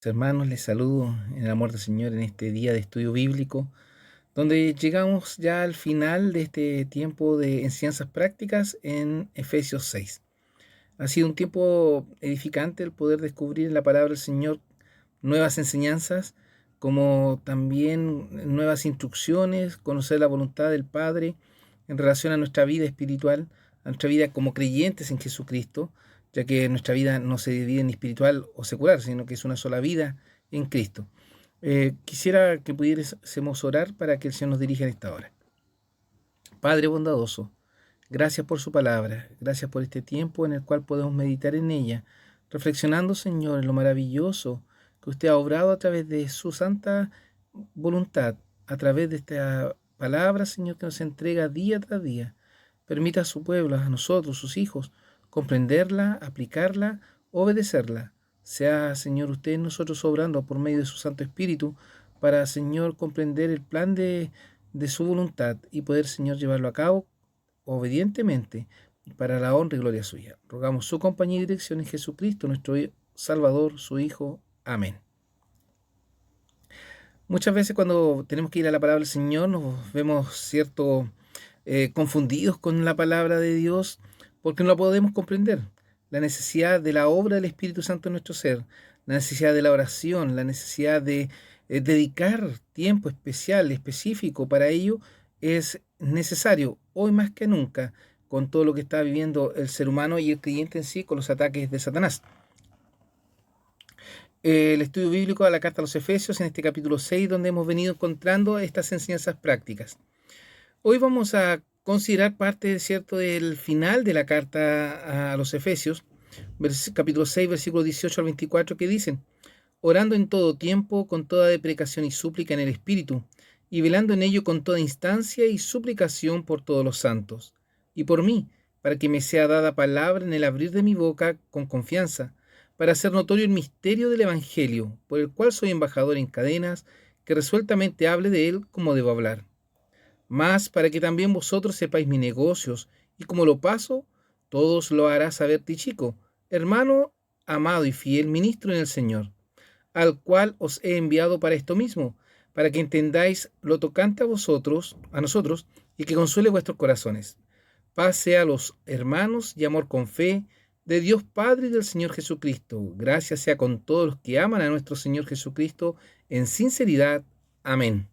Hermanos, les saludo en el amor del Señor en este día de estudio bíblico, donde llegamos ya al final de este tiempo de enseñanzas prácticas en Efesios 6. Ha sido un tiempo edificante el poder descubrir en la palabra del Señor nuevas enseñanzas, como también nuevas instrucciones, conocer la voluntad del Padre en relación a nuestra vida espiritual, a nuestra vida como creyentes en Jesucristo, ya que nuestra vida no se divide en espiritual o secular, sino que es una sola vida en Cristo. Quisiera que pudiésemos orar para que el Señor nos dirija en esta hora. Padre bondadoso, gracias por su palabra, gracias por este tiempo en el cual podemos meditar en ella, reflexionando, Señor, en lo maravilloso que usted ha obrado a través de su santa voluntad, a través de esta palabra, Señor, que nos entrega día tras día. Permita a su pueblo, a nosotros, sus hijos, comprenderla, aplicarla, obedecerla. Sea, Señor, usted en nosotros obrando por medio de su Santo Espíritu para, Señor, comprender el plan de su voluntad y poder, Señor, llevarlo a cabo obedientemente para la honra y gloria suya. Rogamos su compañía y dirección en Jesucristo, nuestro Salvador, su Hijo. Amén. Muchas veces cuando tenemos que ir a la palabra del Señor nos vemos confundidos con la palabra de Dios porque no la podemos comprender. La necesidad de la obra del Espíritu Santo en nuestro ser, la necesidad de la oración, la necesidad de dedicar tiempo especial, específico para ello es necesario hoy más que nunca con todo lo que está viviendo el ser humano y el creyente en sí con los ataques de Satanás. El estudio bíblico de la carta a los Efesios en este capítulo 6, donde hemos venido encontrando estas enseñanzas prácticas. Hoy vamos a considerar parte, ¿cierto?, del final de la carta a los Efesios, capítulo 6, versículos 18 al 24, que dicen: orando en todo tiempo, con toda deprecación y súplica en el Espíritu, y velando en ello con toda instancia y suplicación por todos los santos, y por mí, para que me sea dada palabra en el abrir de mi boca con confianza, para hacer notorio el misterio del Evangelio, por el cual soy embajador en cadenas, que resueltamente hable de él como debo hablar. Mas para que también vosotros sepáis mis negocios, y como lo paso, todos lo hará saber Tichico, hermano amado y fiel ministro en el Señor, al cual os he enviado para esto mismo, para que entendáis lo tocante a nosotros, y que consuele vuestros corazones. Paz sea a los hermanos y amor con fe, de Dios Padre y del Señor Jesucristo. Gracias sea con todos los que aman a nuestro Señor Jesucristo en sinceridad. Amén.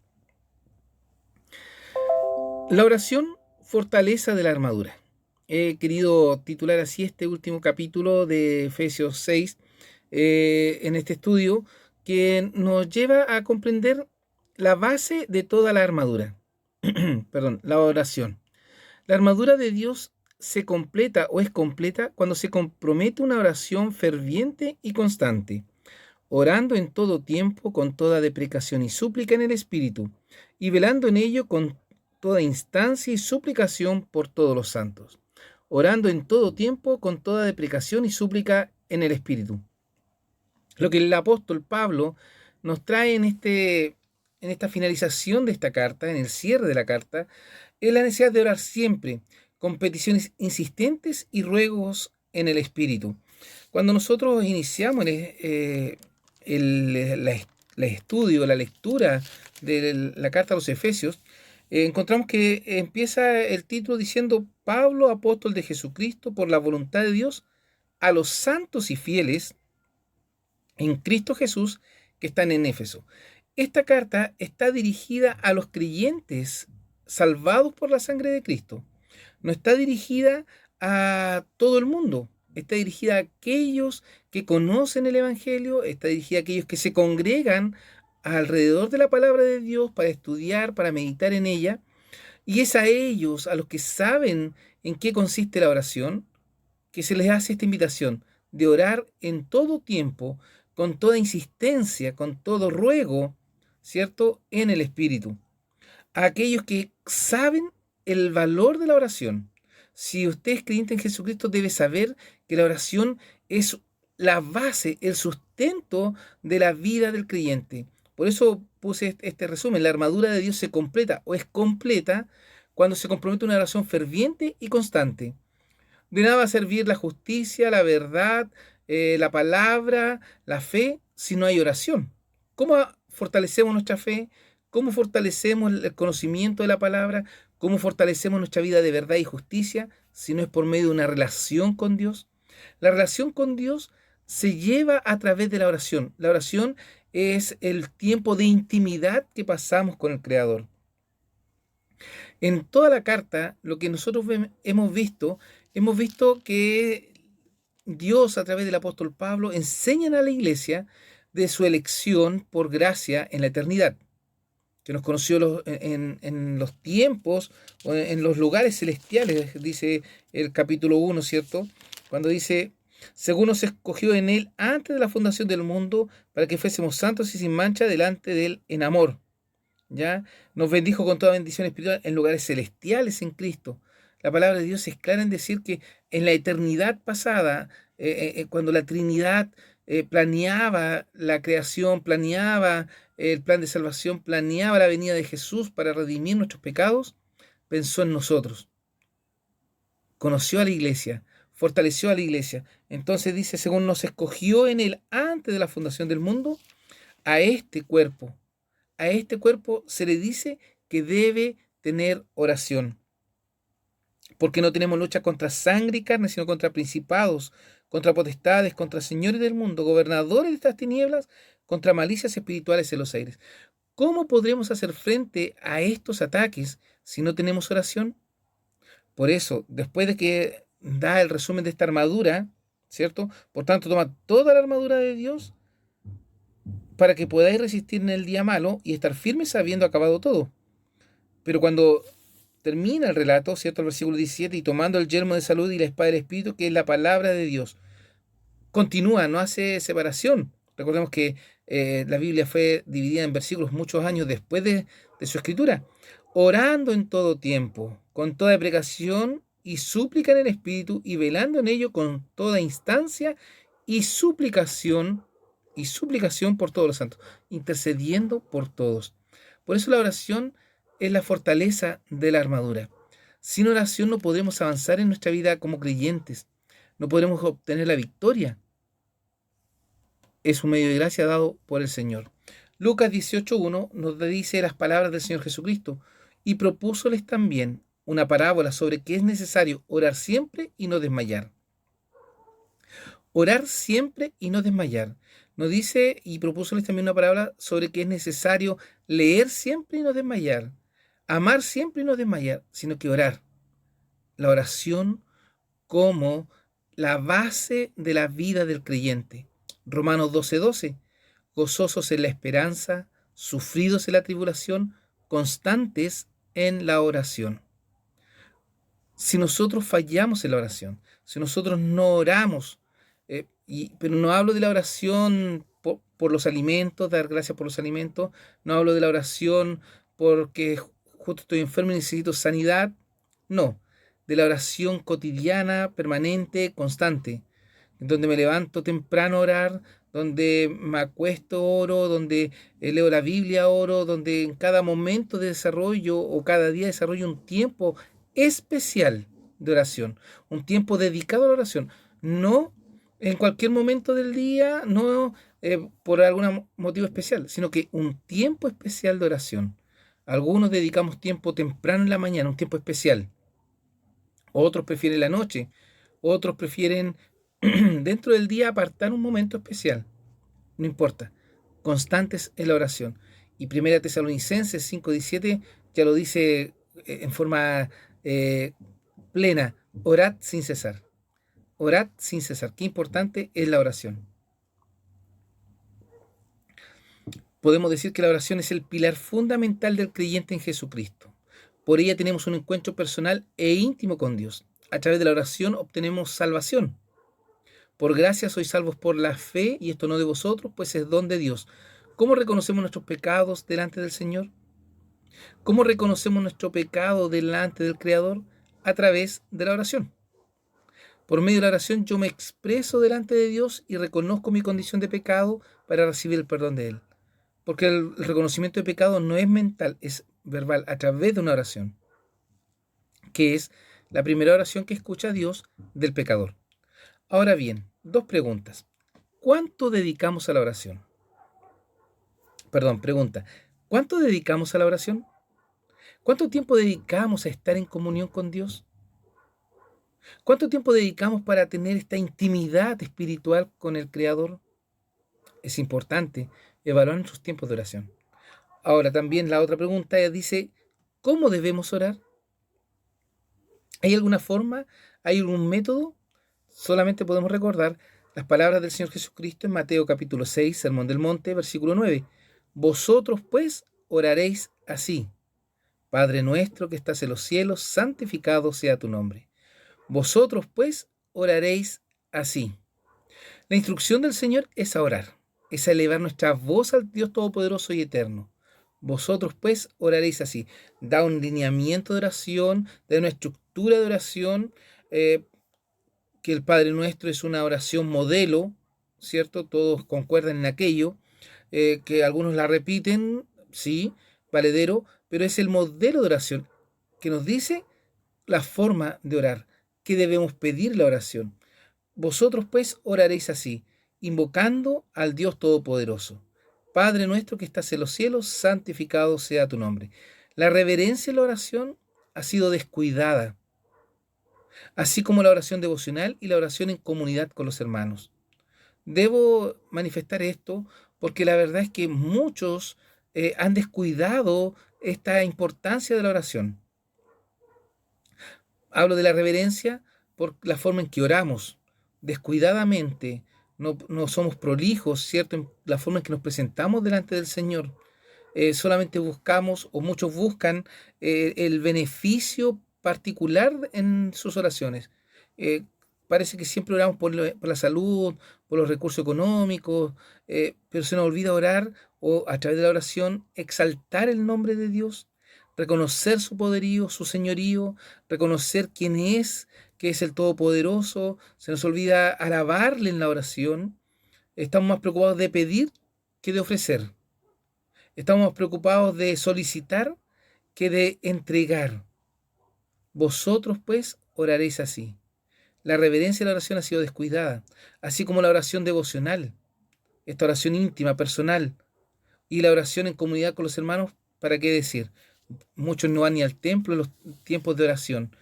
La oración, fortaleza de la armadura. He querido titular así este último capítulo de Efesios 6 en este estudio, que nos lleva a comprender la base de toda la armadura. Perdón, la oración. La armadura de Dios se completa o es completa cuando se compromete una oración ferviente y constante, orando en todo tiempo con toda deprecación y súplica en el Espíritu, y velando en ello con toda instancia y suplicación por todos los santos, orando en todo tiempo con toda deprecación y súplica en el Espíritu. Lo que el apóstol Pablo nos trae en esta finalización de esta carta, en el cierre de la carta, es la necesidad de orar siempre, con peticiones insistentes y ruegos en el Espíritu. Cuando nosotros iniciamos el estudio, la lectura de la carta a los Efesios, encontramos que empieza el título diciendo: Pablo, apóstol de Jesucristo, por la voluntad de Dios, a los santos y fieles en Cristo Jesús que están en Éfeso. Esta carta está dirigida a los creyentes salvados por la sangre de Cristo. No está dirigida a todo el mundo. Está dirigida a aquellos que conocen el Evangelio, está dirigida a aquellos que se congregan alrededor de la palabra de Dios para estudiar, para meditar en ella. Y es a ellos, a los que saben en qué consiste la oración, que se les hace esta invitación de orar en todo tiempo, con toda insistencia, con todo ruego, ¿cierto?, en el Espíritu. A aquellos que saben el valor de la oración. Si usted es creyente en Jesucristo, debe saber que la oración es la base, el sustento de la vida del creyente. Por eso puse este resumen: la armadura de Dios se completa o es completa cuando se compromete una oración ferviente y constante. De nada va a servir la justicia, la verdad, la palabra, la fe, si no hay oración? ¿Cómo fortalecemos nuestra fe? ¿Cómo fortalecemos el conocimiento de la palabra? ¿Cómo fortalecemos nuestra vida de verdad y justicia si no es por medio de una relación con Dios? La relación con Dios se lleva a través de la oración. La oración es el tiempo de intimidad que pasamos con el Creador. En toda la carta, lo que nosotros hemos visto que Dios a través del apóstol Pablo enseña a la iglesia de su elección por gracia en la eternidad, que nos conoció en los tiempos, o en los lugares celestiales, dice el capítulo 1, ¿cierto? Cuando dice, según nos escogió en él antes de la fundación del mundo, para que fuésemos santos y sin mancha delante de él en amor. ¿Ya? Nos bendijo con toda bendición espiritual en lugares celestiales en Cristo. La palabra de Dios es clara en decir que en la eternidad pasada, cuando la Trinidad planeaba la creación, planeaba el plan de salvación, planeaba la venida de Jesús para redimir nuestros pecados, pensó en nosotros, conoció a la iglesia, fortaleció a la iglesia. Entonces dice, según nos escogió en él antes de la fundación del mundo, a este cuerpo, a este cuerpo se le dice que debe tener oración, porque no tenemos lucha contra sangre y carne, sino contra principados, contra potestades, contra señores del mundo, gobernadores de estas tinieblas, contra malicias espirituales en los aires. ¿Cómo podremos hacer frente a estos ataques si no tenemos oración? Por eso, después de que da el resumen de esta armadura, ¿cierto? Por tanto, toma toda la armadura de Dios para que podáis resistir en el día malo y estar firmes habiendo acabado todo. Pero cuando termina el relato, ¿cierto? El versículo 17, y tomando el yelmo de salud y la espada del Espíritu, que es la palabra de Dios, continúa, no hace separación. Recordemos que la Biblia fue dividida en versículos muchos años después de su escritura. Orando en todo tiempo, con toda precación y súplica en el Espíritu, y velando en ello con toda instancia y suplicación por todos los santos, intercediendo por todos. Por eso la oración es la fortaleza de la armadura. Sin oración no podremos avanzar en nuestra vida como creyentes, no podremos obtener la victoria. Es un medio de gracia dado por el Señor. Lucas 18:1 nos dice las palabras del Señor Jesucristo, y propúsoles también una parábola sobre que es necesario orar siempre y no desmayar. Orar siempre y no desmayar. Nos dice y propúsoles también una parábola sobre que es necesario leer siempre y no desmayar, amar siempre y no desmayar, sino que orar. La oración como la base de la vida del creyente. Romanos 12:12. Gozosos en la esperanza, sufridos en la tribulación, constantes en la oración. Si nosotros fallamos en la oración, si nosotros no oramos, pero no hablo de la oración por los alimentos, dar gracias por los alimentos, no hablo de la oración porque justo estoy enfermo y necesito sanidad, no, de la oración cotidiana, permanente, constante, en donde me levanto temprano a orar, donde me acuesto oro, donde leo la Biblia oro, donde en cada momento de desarrollo o cada día desarrollo un tiempo especial de oración, un tiempo dedicado a la oración, no en cualquier momento del día, no por algún motivo especial, sino que un tiempo especial de oración. Algunos dedicamos tiempo temprano en la mañana, un tiempo especial. Otros prefieren la noche. Otros prefieren dentro del día apartar un momento especial. No importa. Constantes en la oración. Y Primera Tesalonicenses 5:17 ya lo dice en forma plena. Orad sin cesar. Orad sin cesar. Qué importante es la oración. Podemos decir que la oración es el pilar fundamental del creyente en Jesucristo. Por ella tenemos un encuentro personal e íntimo con Dios. A través de la oración obtenemos salvación. Por gracia sois salvos por la fe, y esto no de vosotros, pues es don de Dios. ¿Cómo reconocemos nuestros pecados delante del Señor? ¿Cómo reconocemos nuestro pecado delante del Creador? A través de la oración. Por medio de la oración yo me expreso delante de Dios y reconozco mi condición de pecado para recibir el perdón de Él. Porque el reconocimiento de pecado no es mental, es verbal, a través de una oración, que es la primera oración que escucha Dios del pecador. Ahora bien, dos preguntas. ¿cuánto dedicamos a la oración? Perdón, pregunta, ¿cuánto dedicamos a la oración? ¿Cuánto tiempo dedicamos a estar en comunión con Dios? ¿Cuánto tiempo dedicamos para tener esta intimidad espiritual con el Creador? Es importante evaluar nuestros tiempos de oración. Ahora también la otra pregunta dice, ¿cómo debemos orar? ¿Hay alguna forma? ¿Hay algún método? Solamente podemos recordar las palabras del Señor Jesucristo en Mateo capítulo 6, Sermón del Monte, versículo 9. Vosotros pues oraréis así: Padre nuestro que estás en los cielos, santificado sea tu nombre. Vosotros pues oraréis así. La instrucción del Señor es a orar, es a elevar nuestra voz al Dios Todopoderoso y Eterno. Vosotros pues oraréis así. Da un lineamiento de oración, da una estructura de oración, que el Padre Nuestro es una oración modelo, ¿cierto? Todos concuerdan en aquello, que algunos la repiten, sí, valedero, pero es el modelo de oración que nos dice la forma de orar, que debemos pedir la oración. Vosotros pues oraréis así, invocando al Dios Todopoderoso. Padre nuestro que estás en los cielos, santificado sea tu nombre. La reverencia en la oración ha sido descuidada, así como la oración devocional y la oración en comunidad con los hermanos. Debo manifestar esto porque la verdad es que muchos han descuidado esta importancia de la oración. Hablo de la reverencia por la forma en que oramos, descuidadamente, no somos prolijos, ¿cierto? En la forma en que nos presentamos delante del Señor. Solamente buscamos, o muchos buscan, el beneficio particular en sus oraciones. Eh, Parece que siempre oramos por la salud, por los recursos económicos, pero se nos olvida orar o a través de la oración exaltar el nombre de Dios, reconocer su poderío, su señorío, reconocer quién es, que es el Todopoderoso. Se nos olvida alabarle en la oración. Estamos más preocupados de pedir que de ofrecer. Estamos más preocupados de solicitar que de entregar. Vosotros pues oraréis así. La reverencia de la oración ha sido descuidada, así como la oración devocional, esta oración íntima, personal, y la oración en comunidad con los hermanos. ¿Para qué decir? Muchos no van ni al templo en los tiempos de oración.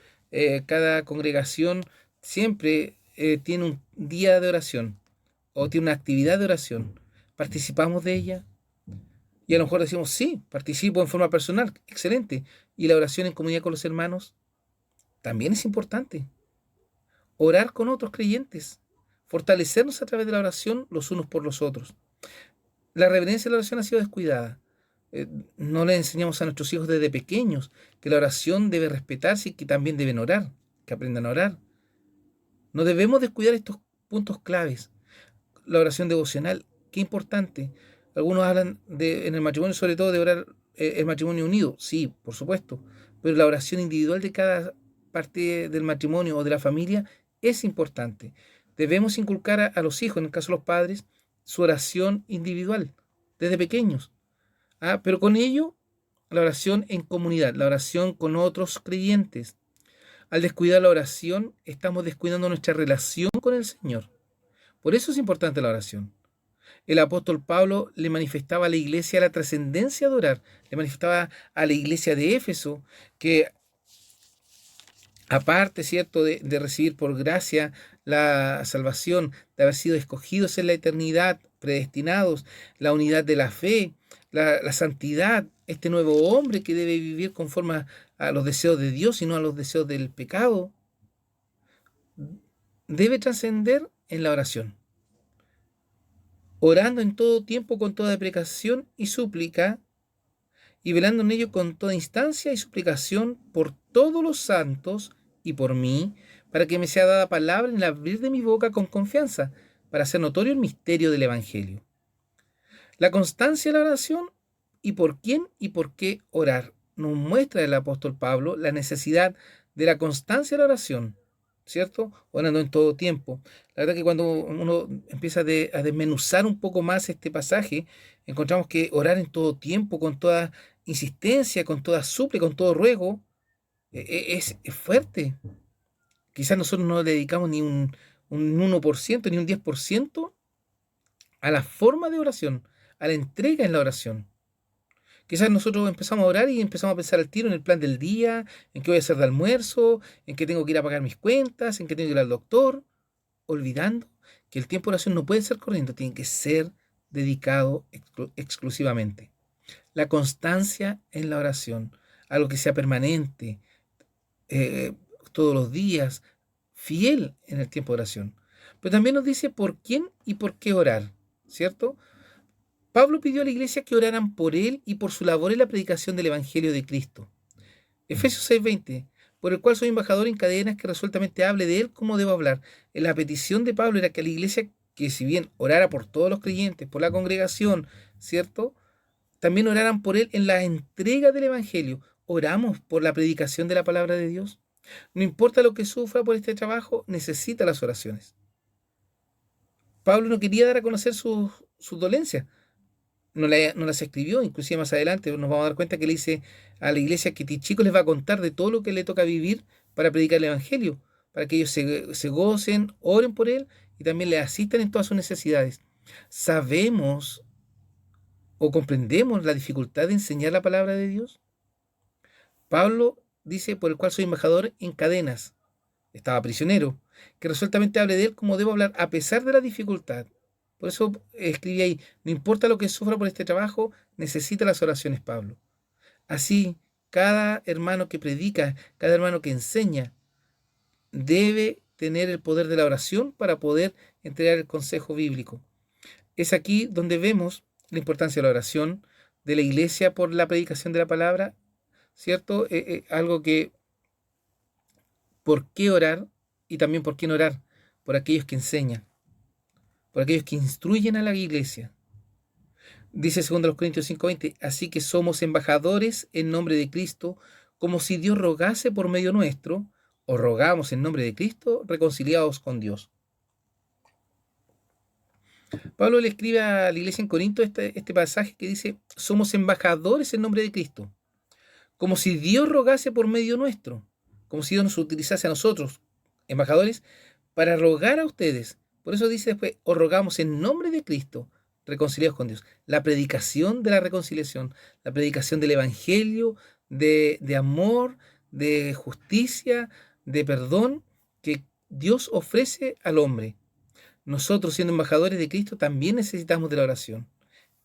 Cada congregación siempre tiene un día de oración o tiene una actividad de oración. ¿Participamos de ella? Y a lo mejor decimos, sí, participo en forma personal, excelente. Y la oración en comunidad con los hermanos también es importante. Orar con otros creyentes, fortalecernos a través de la oración los unos por los otros. La reverencia de la oración ha sido descuidada. No le enseñamos a nuestros hijos desde pequeños que la oración debe respetarse y que también deben orar, que aprendan a orar. No debemos descuidar estos puntos claves. La oración devocional, qué importante. Algunos hablan en el matrimonio sobre todo de orar el matrimonio unido. Sí, por supuesto. Pero la oración individual de cada parte del matrimonio o de la familia es importante. Debemos inculcar a los hijos, en el caso de los padres, su oración individual desde pequeños. Pero con ello, la oración en comunidad, la oración con otros creyentes. Al descuidar la oración, estamos descuidando nuestra relación con el Señor. Por eso es importante la oración. El apóstol Pablo le manifestaba a la iglesia la trascendencia de orar. Le manifestaba a la iglesia de Éfeso que, aparte, ¿cierto?, de recibir por gracia la salvación, de haber sido escogidos en la eternidad, predestinados, la unidad de la fe, la santidad, este nuevo hombre que debe vivir conforme a los deseos de Dios y no a los deseos del pecado, debe trascender en la oración, orando en todo tiempo con toda precación y súplica, y velando en ello con toda instancia y suplicación por todos los santos y por mí, para que me sea dada palabra en el abrir de mi boca con confianza, para hacer notorio el misterio del Evangelio. La constancia de la oración y por quién y por qué orar. Nos muestra el apóstol Pablo la necesidad de la constancia de la oración, ¿cierto? Orando en todo tiempo. La verdad que cuando uno empieza a desmenuzar un poco más este pasaje, encontramos que orar en todo tiempo, con toda insistencia, con toda súplica, con todo ruego, es fuerte. Quizás nosotros no le dedicamos ni un 1%, ni un 10%, a la forma de oración, a la entrega en la oración. Quizás nosotros empezamos a orar y empezamos a pensar al tiro en el plan del día, en qué voy a hacer de almuerzo, en qué tengo que ir a pagar mis cuentas, en qué tengo que ir al doctor, olvidando que el tiempo de oración no puede ser corriendo, tiene que ser dedicado exclusivamente. La constancia en la oración, algo que sea permanente, eh, todos los días, fiel en el tiempo de oración. Pero también nos dice por quién y por qué orar, ¿cierto? Pablo pidió a la iglesia que oraran por él y por su labor en la predicación del Evangelio de Cristo. Efesios 6:20, por el cual soy embajador en cadenas, que resueltamente hable de él como debo hablar. La petición de Pablo era que la iglesia, que si bien orara por todos los creyentes, por la congregación, ¿cierto? También oraran por él en la entrega del Evangelio. Oramos por la predicación de la palabra de Dios. No importa lo que sufra por este trabajo, necesita las oraciones. Pablo no quería dar a conocer sus dolencias, no las escribió, inclusive más adelante nos vamos a dar cuenta que le dice a la iglesia que Tichico les va a contar de todo lo que le toca vivir para predicar el Evangelio, para que ellos se gocen, oren por él y también le asistan en todas sus necesidades. ¿Sabemos o comprendemos la dificultad de enseñar la palabra de Dios? Pablo dice, por el cual soy embajador en cadenas, estaba prisionero, que resueltamente hable de él como debo hablar a pesar de la dificultad. Por eso escribí ahí, no importa lo que sufra por este trabajo, necesita las oraciones, Pablo. Así, cada hermano que predica, cada hermano que enseña, debe tener el poder de la oración para poder entregar el consejo bíblico. Es aquí donde vemos la importancia de la oración, de la iglesia por la predicación de la palabra, ¿cierto? Algo que, ¿por qué orar? Y también por qué no orar, por aquellos que enseñan, por aquellos que instruyen a la iglesia. Dice 2 Corintios 5:20, así que somos embajadores en nombre de Cristo, como si Dios rogase por medio nuestro, o rogamos en nombre de Cristo, reconciliados con Dios. Pablo le escribe a la iglesia en Corinto este pasaje que dice, somos embajadores en nombre de Cristo, como si Dios rogase por medio nuestro, como si Dios nos utilizase a nosotros, embajadores, para rogar a ustedes. Por eso dice después, os rogamos en nombre de Cristo, reconciliados con Dios. La predicación de la reconciliación, la predicación del Evangelio, de amor, de justicia, de perdón, que Dios ofrece al hombre. Nosotros, siendo embajadores de Cristo, también necesitamos de la oración.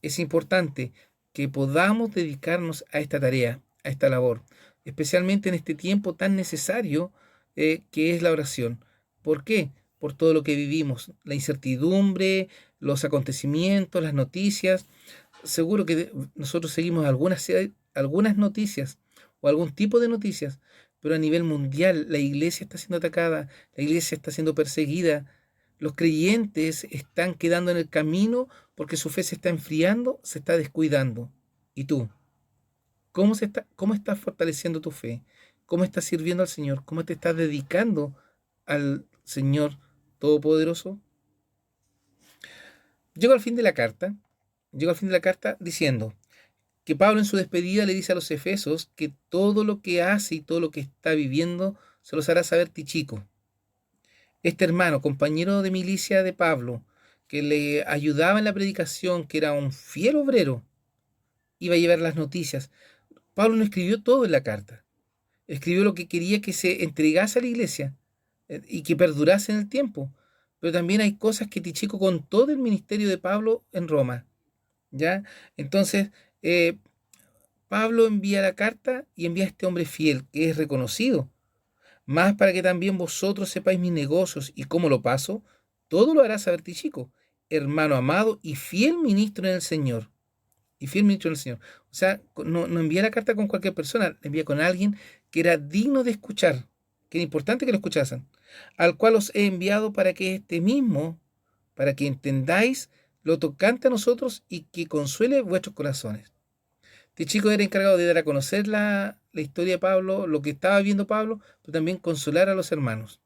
Es importante que podamos dedicarnos a esta tarea, a esta labor, especialmente en este tiempo tan necesario que es la oración. ¿Por qué? Por todo lo que vivimos, la incertidumbre, los acontecimientos, las noticias. Seguro que nosotros seguimos algunas noticias o algún tipo de noticias, pero a nivel mundial la iglesia está siendo atacada, la iglesia está siendo perseguida, los creyentes están quedando en el camino porque su fe se está enfriando, se está descuidando. ¿Y tú? ¿Cómo estás fortaleciendo tu fe? ¿Cómo estás sirviendo al Señor? ¿Cómo te estás dedicando al Señor Todopoderoso? Llego al fin de la carta, Llego al fin de la carta diciendo que Pablo en su despedida le dice a los efesos que todo lo que hace y todo lo que está viviendo se los hará saber Tichico. Este hermano, compañero de milicia de Pablo, que le ayudaba en la predicación, que era un fiel obrero, iba a llevar las noticias. Pablo no escribió todo en la carta. Escribió lo que quería que se entregase a la iglesia y que perdurase en el tiempo. Pero también hay cosas que Tichico contó del ministerio de Pablo en Roma. ¿Ya? Entonces, Pablo envía la carta y envía a este hombre fiel, que es reconocido. Más para que también vosotros sepáis mis negocios y cómo lo paso, todo lo hará saber Tichico, hermano amado y fiel ministro en el Señor. Y fiel ministro en el Señor. O sea, no envía la carta con cualquier persona, la envía con alguien que era digno de escuchar, que era importante que lo escuchasen, al cual os he enviado para que este mismo, para que entendáis lo tocante a nosotros y que consuele vuestros corazones. Este chico era encargado de dar a conocer la historia de Pablo, lo que estaba viendo Pablo, pero también consolar a los hermanos.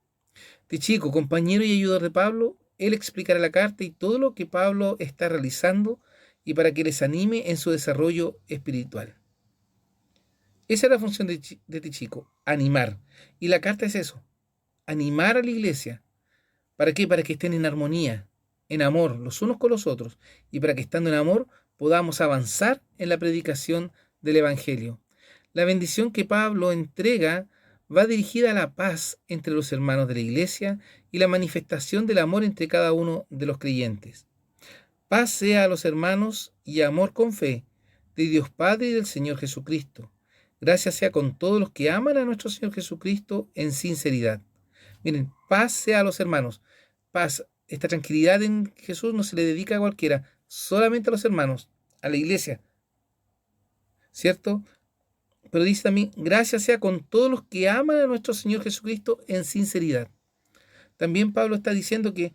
Este chico, compañero y ayudador de Pablo, él explicará la carta y todo lo que Pablo está realizando y para que les anime en su desarrollo espiritual. Esa es la función de este chico, animar. Y la carta es eso, animar a la iglesia. ¿Para qué? Para que estén en armonía, en amor los unos con los otros y para que estando en amor podamos avanzar en la predicación del Evangelio. La bendición que Pablo entrega va dirigida a la paz entre los hermanos de la iglesia y la manifestación del amor entre cada uno de los creyentes. Paz sea a los hermanos y amor con fe de Dios Padre y del Señor Jesucristo. Gracias sea con todos los que aman a nuestro Señor Jesucristo en sinceridad. Miren, paz sea a los hermanos. Paz, esta tranquilidad en Jesús no se le dedica a cualquiera, solamente a los hermanos, a la iglesia, ¿cierto? Pero dice también, gracias sea con todos los que aman a nuestro Señor Jesucristo en sinceridad. También Pablo está diciendo que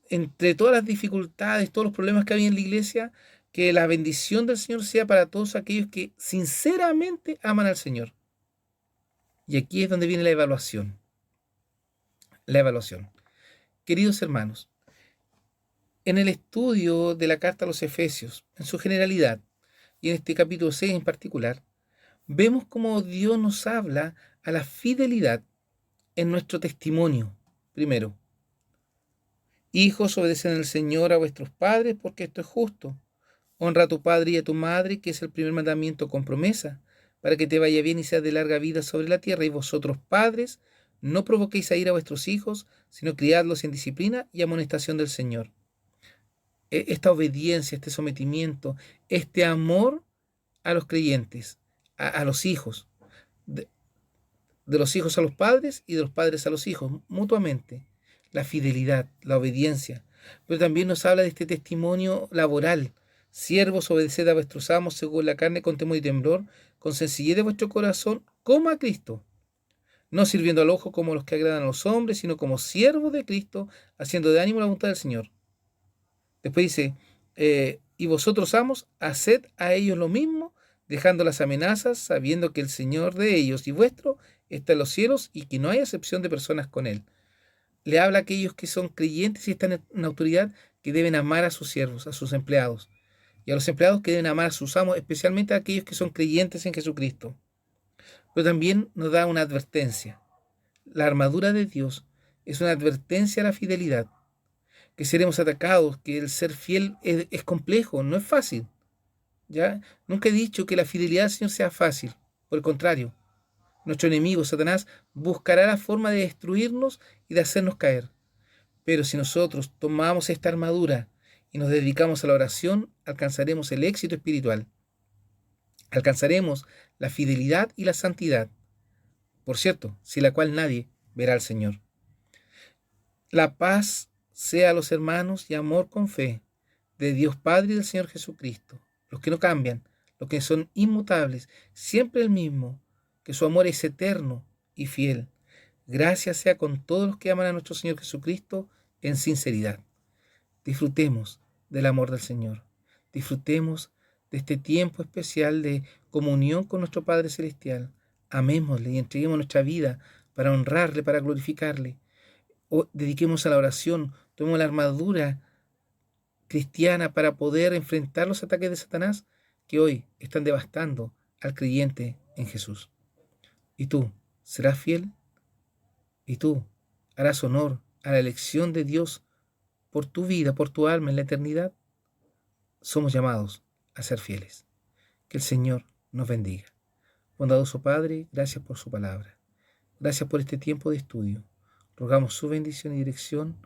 entre todas las dificultades, todos los problemas que había en la iglesia, que la bendición del Señor sea para todos aquellos que sinceramente aman al Señor. Y aquí es donde viene la evaluación. La evaluación. Queridos hermanos, en el estudio de la carta a los Efesios, en su generalidad, y en este capítulo 6 en particular, vemos cómo Dios nos habla a la fidelidad en nuestro testimonio. Primero, hijos, obedecen al Señor a vuestros padres, porque esto es justo. Honra a tu padre y a tu madre, que es el primer mandamiento con promesa, para que te vaya bien y seas de larga vida sobre la tierra. Y vosotros, padres, no provoquéis a ira a vuestros hijos, sino criadlos en disciplina y amonestación del Señor. Esta obediencia, este sometimiento, este amor a los creyentes, a los hijos, de los hijos a los padres y de los padres a los hijos, mutuamente. La fidelidad, la obediencia. Pero también nos habla de este testimonio laboral. Siervos, obedeced a vuestros amos según la carne, con temor y temblor, con sencillez de vuestro corazón, como a Cristo, no sirviendo al ojo como los que agradan a los hombres, sino como siervos de Cristo, haciendo de ánimo la voluntad del Señor. Después dice, y vosotros, amos, haced a ellos lo mismo, dejando las amenazas, sabiendo que el Señor de ellos y vuestro está en los cielos y que no hay acepción de personas con él. Le habla a aquellos que son creyentes y están en autoridad, que deben amar a sus siervos, a sus empleados, y a los empleados que deben amar a sus amos, especialmente a aquellos que son creyentes en Jesucristo. Pero también nos da una advertencia. La armadura de Dios es una advertencia a la fidelidad, que seremos atacados, que el ser fiel es complejo, no es fácil. ¿Ya? Nunca he dicho que la fidelidad al Señor sea fácil, por el contrario. Nuestro enemigo, Satanás, buscará la forma de destruirnos y de hacernos caer. Pero si nosotros tomamos esta armadura y nos dedicamos a la oración, alcanzaremos el éxito espiritual. Alcanzaremos la fidelidad y la santidad, por cierto, sin la cual nadie verá al Señor. La paz sea a los hermanos y amor con fe de Dios Padre y del Señor Jesucristo, los que no cambian, los que son inmutables, siempre el mismo, que su amor es eterno y fiel. Gracias sea con todos los que aman a nuestro Señor Jesucristo en sinceridad. Disfrutemos del amor del Señor. Disfrutemos de este tiempo especial de comunión con nuestro Padre Celestial. Amémosle y entreguemos nuestra vida para honrarle, para glorificarle. O dediquemos a la oración, tomemos la armadura cristiana para poder enfrentar los ataques de Satanás que hoy están devastando al creyente en Jesús. ¿Y tú serás fiel? ¿Y tú harás honor a la elección de Dios por tu vida, por tu alma en la eternidad? Somos llamados a ser fieles. Que el Señor nos bendiga. Bondadoso Padre, gracias por su palabra. Gracias por este tiempo de estudio. Rogamos su bendición y dirección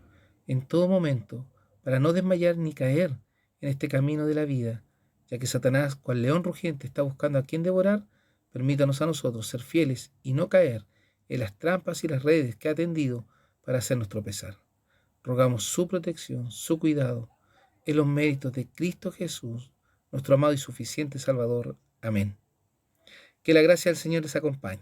en todo momento para no desmayar ni caer en este camino de la vida, ya que Satanás, cual león rugiente, está buscando a quien devorar. Permítanos a nosotros ser fieles y no caer en las trampas y las redes que ha tendido para hacernos tropezar. Rogamos su protección, su cuidado, en los méritos de Cristo Jesús, nuestro amado y suficiente Salvador. Amén. Que la gracia del Señor les acompañe.